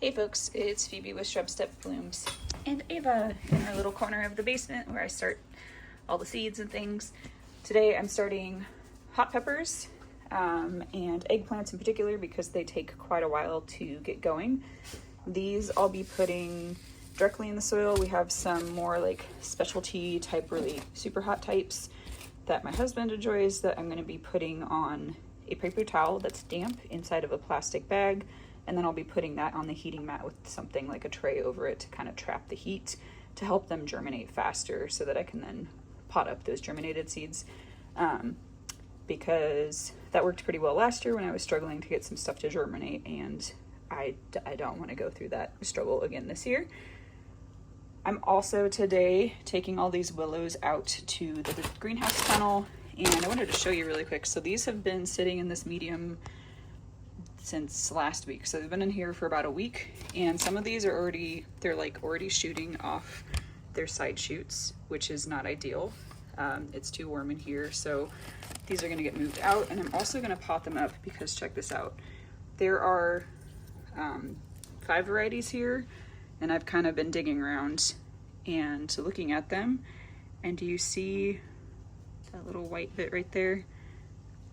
Hey folks, it's Phoebe with Shrubsteppe Blooms and Ava in our little corner of the basement where I start all the seeds and things. Today I'm starting hot peppers and eggplants in particular because they take quite a while to get going. These I'll be putting directly in the soil. We have some more like specialty type, really super hot types that my husband enjoys that I'm going to be putting on a paper towel that's damp inside of a plastic bag. And then I'll be putting that on the heating mat with something like a tray over it to kind of trap the heat to help them germinate faster so that I can then pot up those germinated seeds. Because that worked pretty well last year when I was struggling to get some stuff to germinate, and I don't want to go through that struggle again this year. I'm also today taking all these willows out to the greenhouse tunnel, and I wanted to show you really quick. So these have been sitting in this medium since last week, so they've been in here for about a week, and some of these are already shooting off their side shoots, which is not ideal. It's too warm in here, so these are going to get moved out. And I'm also going to pot them up because check this out, there are 5 varieties here, and I've kind of been digging around and looking at them, and do you see that little white bit right there?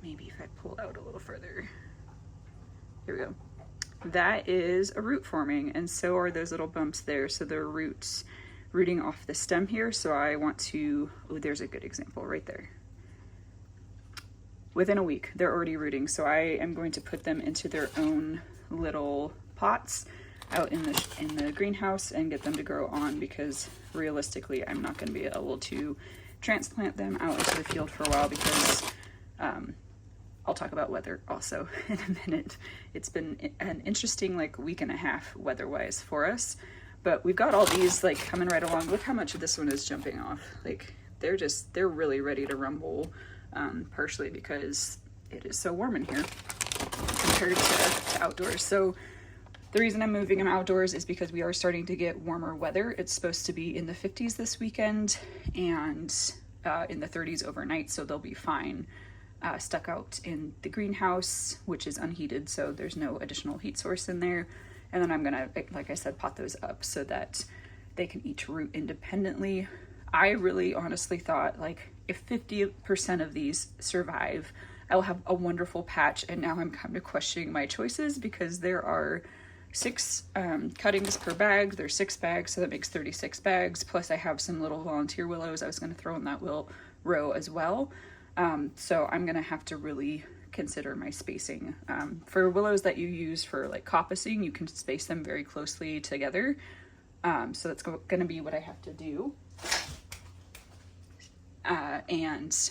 Maybe if I pull out a little further. Here we go. That is a root forming, and so are those little bumps there. So they're rooting off the stem here. So I want to, oh, there's a good example right there. Within a week, they're already rooting. So I am going to put them into their own little pots out in the greenhouse and get them to grow on, because realistically, I'm not going to be able to transplant them out into the field for a while because I'll talk about weather also in a minute. It's been an interesting week and a half weather-wise for us, but we've got all these coming right along. Look how much of this one is jumping off. They're really ready to rumble, partially because it is so warm in here compared to outdoors. So the reason I'm moving them outdoors is because we are starting to get warmer weather. It's supposed to be in the 50s this weekend and in the 30s overnight, so they'll be fine. Stuck out in the greenhouse, which is unheated, so there's no additional heat source in there. And then I'm gonna, like I said, pot those up so that they can each root independently. I really honestly thought if 50% of these survive, I'll have a wonderful patch, and now I'm kind of questioning my choices because there are 6 cuttings per bag. There's 6 bags, so that makes 36 bags. Plus I have some little volunteer willows I was gonna throw in that row as well. So I'm gonna have to really consider my spacing. For willows that you use for coppicing, you can space them very closely together. So that's gonna be what I have to do. And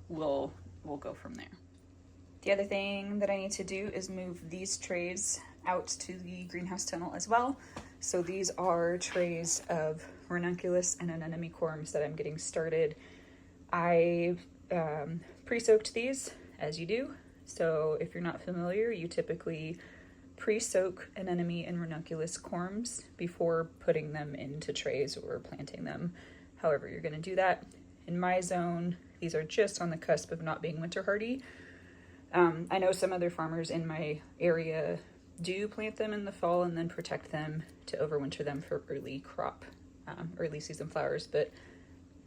we'll go from there. The other thing that I need to do is move these trays out to the greenhouse tunnel as well. So these are trays of ranunculus and anemone corms that I'm getting started. I pre-soaked these, as you do. So if you're not familiar, you typically pre-soak anemone and ranunculus corms before putting them into trays or planting them, however you're going to do that. In my zone, these are just on the cusp of not being winter hardy. I know some other farmers in my area do plant them in the fall and then protect them to overwinter them for early crop, early season flowers, but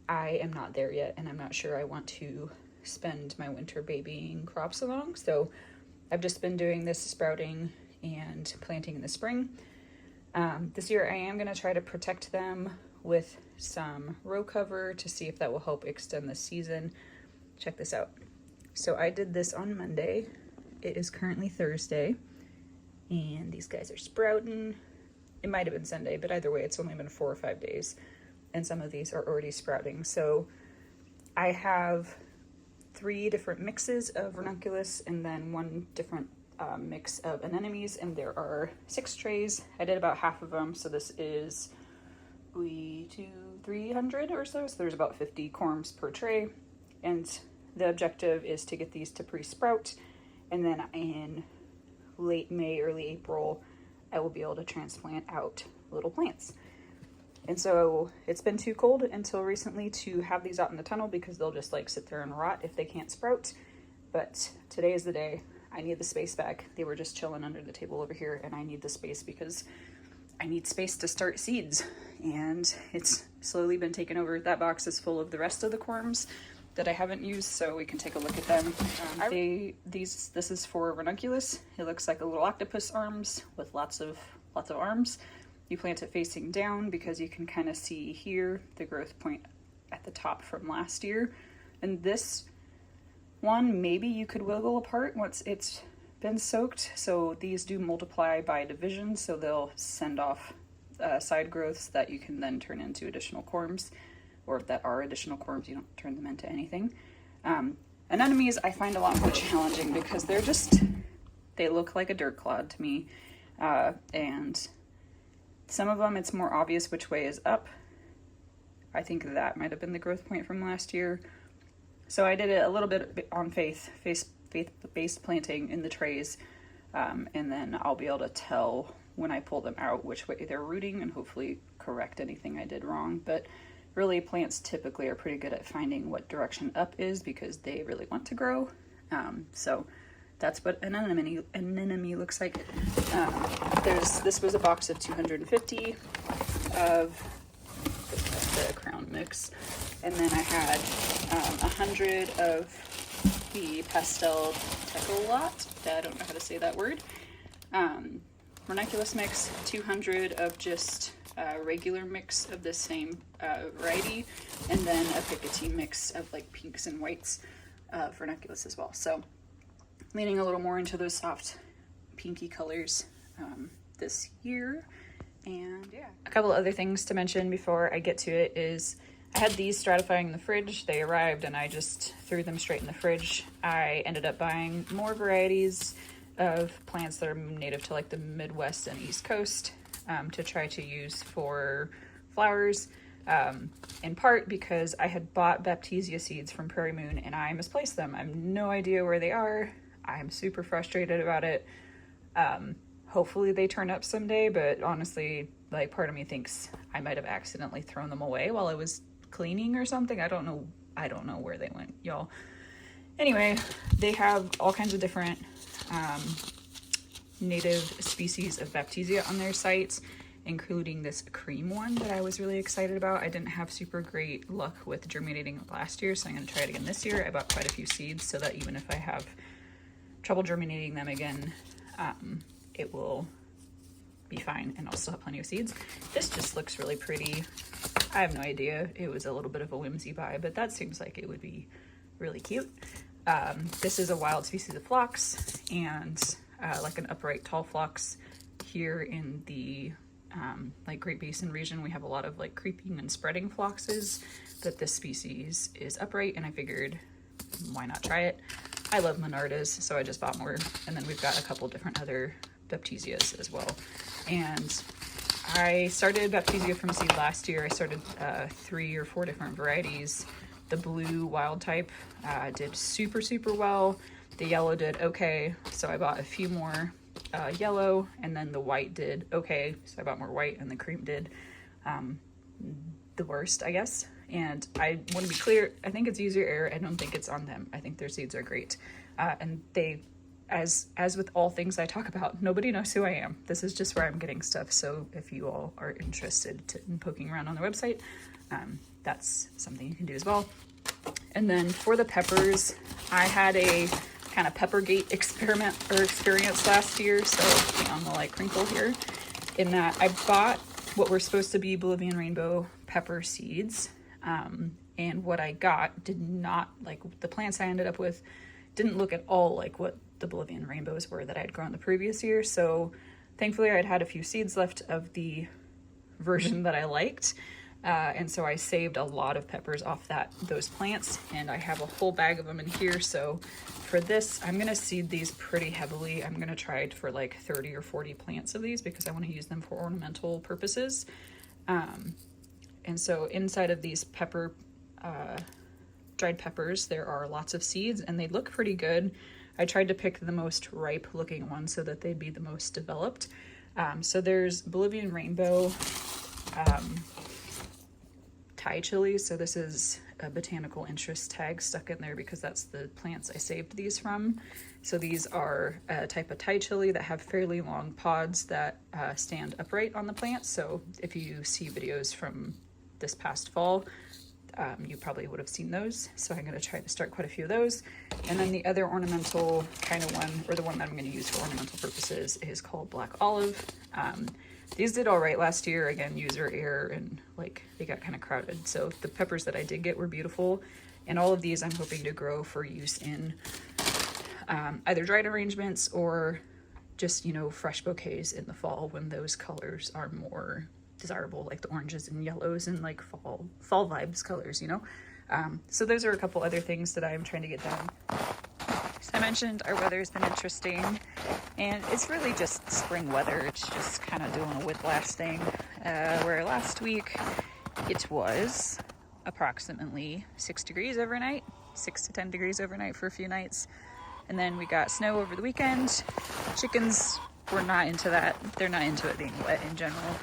I am not there yet, and I'm not sure I want to spend my winter babying crops along. So I've just been doing this sprouting and planting in the spring. This year I am going to try to protect them with some row cover to see if that will help extend the season. Check this out. So I did this on Monday. It is currently Thursday, and these guys are sprouting. It might have been Sunday, but either way, it's only been 4 or 5 days. And some of these are already sprouting. So I have 3 different mixes of ranunculus and then 1 different mix of anemones, and there are 6 trays. I did about half of them, so this is 300 or so. So there's about 50 corms per tray, and the objective is to get these to pre-sprout, and then in late May, early April, I will be able to transplant out little plants. And so it's been too cold until recently to have these out in the tunnel because they'll just sit there and rot if they can't sprout. But today is the day. I need the space back. They were just chilling under the table over here, and I need the space because I need space to start seeds, and it's slowly been taken over. That box is full of the rest of the corms that I haven't used, so we can take a look at them. This is for ranunculus. It looks like a little octopus arms with lots of arms. You plant it facing down because you can kind of see here the growth point at the top from last year. And this one, maybe you could wiggle apart once it's been soaked. So these do multiply by division, so they'll send off side growths that you can then turn into additional corms, or if that are additional corms, you don't turn them into anything. Anemones I find a lot more challenging because they look like a dirt clod to me, and some of them it's more obvious which way is up. I think that might have been the growth point from last year. So I did it a little bit on faith-based planting in the trays, and then I'll be able to tell when I pull them out which way they're rooting and hopefully correct anything I did wrong. But really, plants typically are pretty good at finding what direction up is because they really want to grow. So that's what an anemone looks like. This was a box of 250 of the crown mix, and then I had 100 of the pastel techolot. I don't know how to say that word. Ranunculus mix, 200 of just regular mix of the same variety, and then a picotee mix of like pinks and whites of ranunculus as well. So leaning a little more into those soft pinky colors this year. And yeah, a couple of other things to mention before I get to it is I had these stratifying in the fridge. They arrived and I just threw them straight in the fridge. I ended up buying more varieties of plants that are native to like the Midwest and East Coast to try to use for flowers, in part because I had bought baptisia seeds from Prairie Moon and I misplaced them. I have no idea where they are. I'm super frustrated about it. Hopefully they turn up someday, but honestly, like, part of me thinks I might have accidentally thrown them away while I was cleaning or something. I don't know where they went, y'all. Anyway, they have all kinds of different native species of baptisia on their sites, including this cream one that I was really excited about. I didn't have super great luck with germinating last year, so I'm going to try it again this year. I bought quite a few seeds so that even if I have trouble germinating them again, it will be fine and I'll still have plenty of seeds. This just looks really pretty. I have no idea. It was a little bit of a whimsy buy, but that seems like it would be really cute. This is a wild species of phlox, and like an upright tall phlox. Here in the like Great Basin region, we have a lot of like creeping and spreading phloxes, but this species is upright, and I figured why not try it. I love monardas, so I just bought more, and then we've got a couple different other baptisias as well. And I started baptisia from seed last year. I started 3 or 4 different varieties. The blue wild type did super well. The yellow did okay, so I bought a few more yellow, and then the white did okay, so I bought more white, and the cream did the worst, I guess. And I want to be clear, I think it's user error. I don't think it's on them. I think their seeds are great. And they, as with all things I talk about, nobody knows who I am. This is just where I'm getting stuff. So if you all are interested in poking around on their website, that's something you can do as well. And then for the peppers, I had a kind of Peppergate experience last year. So on the like crinkle here, in that I bought what were supposed to be Bolivian rainbow pepper seeds. And what I got did not, like, the plants I ended up with didn't look at all like what the Bolivian rainbows were that I had grown the previous year. So thankfully I'd had a few seeds left of the version that I liked. And so I saved a lot of peppers off those plants, and I have a whole bag of them in here. So for this, I'm going to seed these pretty heavily. I'm going to try for like 30 or 40 plants of these because I want to use them for ornamental purposes. And so inside of these dried peppers, there are lots of seeds, and they look pretty good. I tried to pick the most ripe looking ones so that they'd be the most developed. So there's Bolivian rainbow, Thai chili. So this is a botanical interest tag stuck in there because that's the plants I saved these from. So these are a type of Thai chili that have fairly long pods that stand upright on the plant. So if you see videos from this past fall, you probably would have seen those. So I'm going to try to start quite a few of those. And then the other ornamental kind of one, or the one that I'm going to use for ornamental purposes, is called Black Olive. These did all right last year. Again, user error, and like they got kind of crowded. So the peppers that I did get were beautiful. And all of these I'm hoping to grow for use in either dried arrangements or just, you know, fresh bouquets in the fall when those colors are more desirable, like the oranges and yellows and like fall vibes colors, you know. So those are a couple other things that I'm trying to get done. So I mentioned our weather has been interesting, and it's really just spring weather. It's just kind of doing a whiplash thing, where last week it was approximately 6 degrees overnight, 6 to 10 degrees overnight for a few nights, and then we got snow over the weekend. Chickens were not into that. They're not into it being wet in general.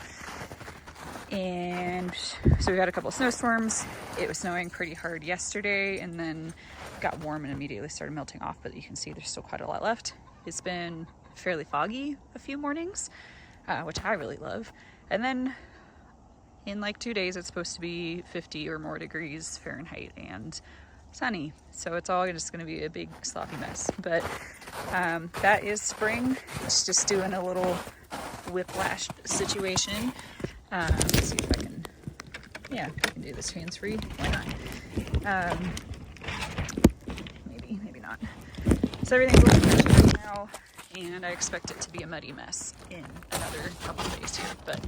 And so we got a couple of snowstorms. It was snowing pretty hard yesterday, and then got warm and immediately started melting off, but you can see there's still quite a lot left. It's been fairly foggy a few mornings, which I really love. And then in like 2 days, it's supposed to be 50 or more degrees Fahrenheit and sunny. So it's all just going to be a big sloppy mess. But that is spring. It's just doing a little whiplash situation. Let's see if I can, yeah, I can do this hands-free. Why not? Maybe not. So everything's looking good right now, and I expect it to be a muddy mess in another couple of days here. But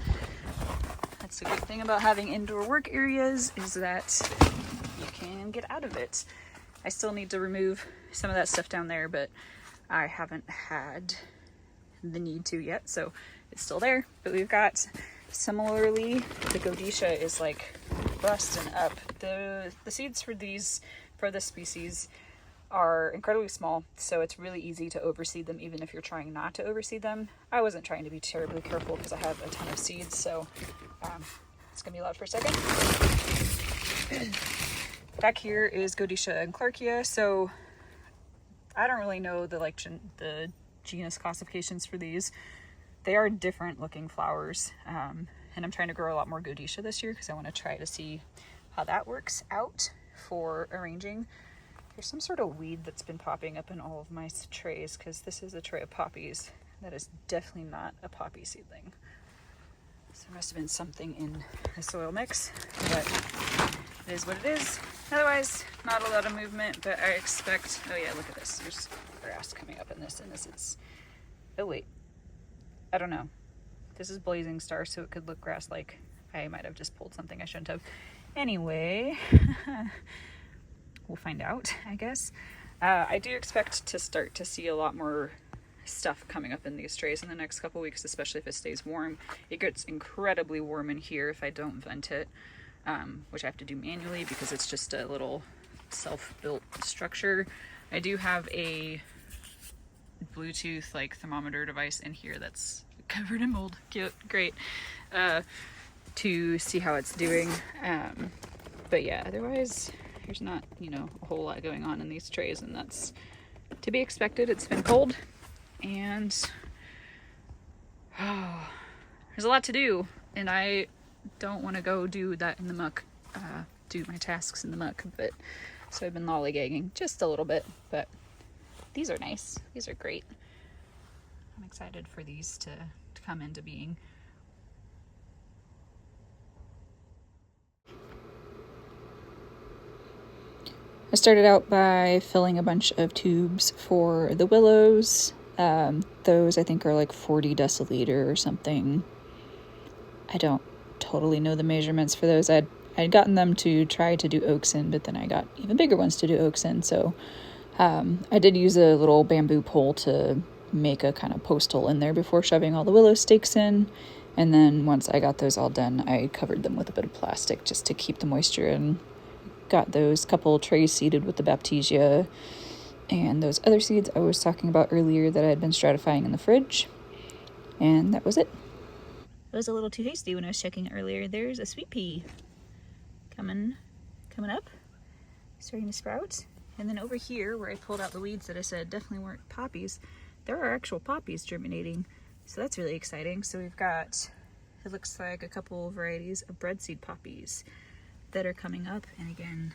that's the good thing about having indoor work areas, is that you can get out of it. I still need to remove some of that stuff down there, but I haven't had the need to yet, so it's still there. But we've got, similarly, the Godisha is like busting up. The seeds for this species are incredibly small, so it's really easy to overseed them even if you're trying not to overseed them. I wasn't trying to be terribly careful because I have a ton of seeds, so it's gonna be loud for a second. Back here is Godisha and Clarkia. So I don't really know the genus classifications for these. They are different looking flowers, and I'm trying to grow a lot more Godisha this year because I want to try to see how that works out for arranging. There's some sort of weed that's been popping up in all of my trays because this is a tray of poppies. That is definitely not a poppy seedling. So there must have been something in the soil mix, but it is what it is. Otherwise, not a lot of movement, but I expect, oh yeah, look at this. There's grass coming up in this, and this is, oh wait, I don't know. This is Blazing Star, so it could look grass-like. I might have just pulled something I shouldn't have. Anyway, we'll find out, I guess. I do expect to start to see a lot more stuff coming up in these trays in the next couple weeks, especially if it stays warm. It gets incredibly warm in here if I don't vent it, which I have to do manually because it's just a little self-built structure. I do have a Bluetooth like thermometer device in here that's covered in mold. Cute, great, to see how it's doing. But yeah, otherwise there's not, you know, a whole lot going on in these trays, and that's to be expected. It's been cold, and there's a lot to do, and I don't want to go do that in the muck, do my tasks in the muck, but so I've been lollygagging just a little bit. But these are nice. These are great. I'm excited for these to come into being. I started out by filling a bunch of tubes for the willows. Those I think are like 40 deciliter or something. I don't totally know the measurements for those. I'd gotten them to try to do oaks in, but then I got even bigger ones to do oaks in. So I did use a little bamboo pole to make a kind of post hole in there before shoving all the willow stakes in. And then once I got those all done, I covered them with a bit of plastic just to keep the moisture in. Got those couple trays seeded with the baptisia and those other seeds I was talking about earlier that I had been stratifying in the fridge. And that was it. It was a little too hasty when I was checking earlier. There's a sweet pea. coming up, starting to sprout. And then over here where I pulled out the weeds that I said definitely weren't poppies, there are actual poppies germinating. So that's really exciting. So we've got, it looks like a couple varieties of breadseed poppies that are coming up. And again,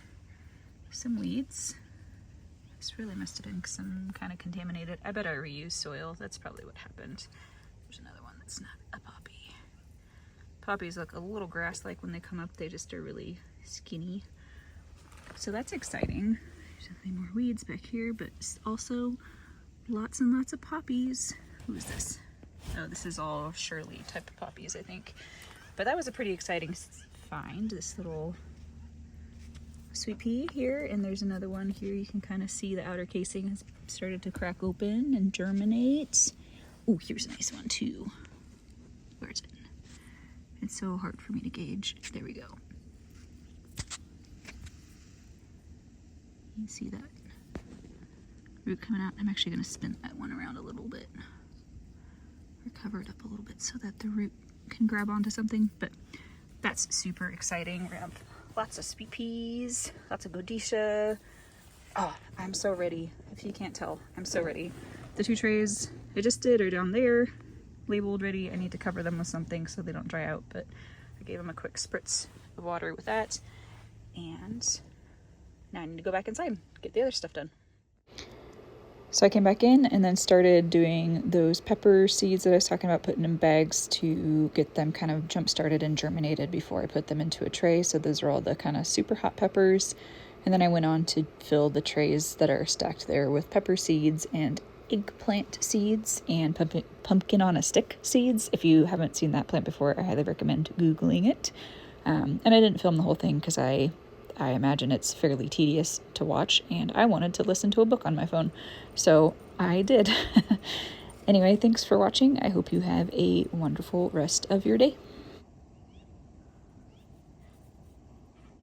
some weeds. This really must have been some kind of contaminated. I bet I reused soil. That's probably what happened. There's another one that's not a poppy. Poppies look a little grass-like when they come up. They just are really skinny. So that's exciting. There's definitely more weeds back here, but also lots and lots of poppies. Who is this? Oh, this is all Shirley type of poppies, I think. But that was a pretty exciting find, this little sweet pea here. And there's another one here. You can kind of see the outer casing has started to crack open and germinate. Oh, here's a nice one too. Where is it? It's so hard for me to gauge. There we go. You see that root coming out? I'm actually going to spin that one around a little bit. Or cover it up a little bit so that the root can grab onto something. But that's super exciting. We're going to have lots of sweet peas, lots of godetia. Oh, I'm so ready. If you can't tell, I'm so ready. The 2 trays I just did are down there, labeled ready. I need to cover them with something so they don't dry out, but I gave them a quick spritz of water with that. And now I need to go back inside and get the other stuff done. So I came back in and then started doing those pepper seeds that I was talking about, putting in bags to get them kind of jump started and germinated before I put them into a tray. So those are all the kind of super hot peppers. And then I went on to fill the trays that are stacked there with pepper seeds and eggplant seeds and pumpkin on a stick seeds. If you haven't seen that plant before, I highly recommend Googling it. And I didn't film the whole thing because I imagine it's fairly tedious to watch, and I wanted to listen to a book on my phone, so I did. Anyway, thanks for watching. I hope you have a wonderful rest of your day.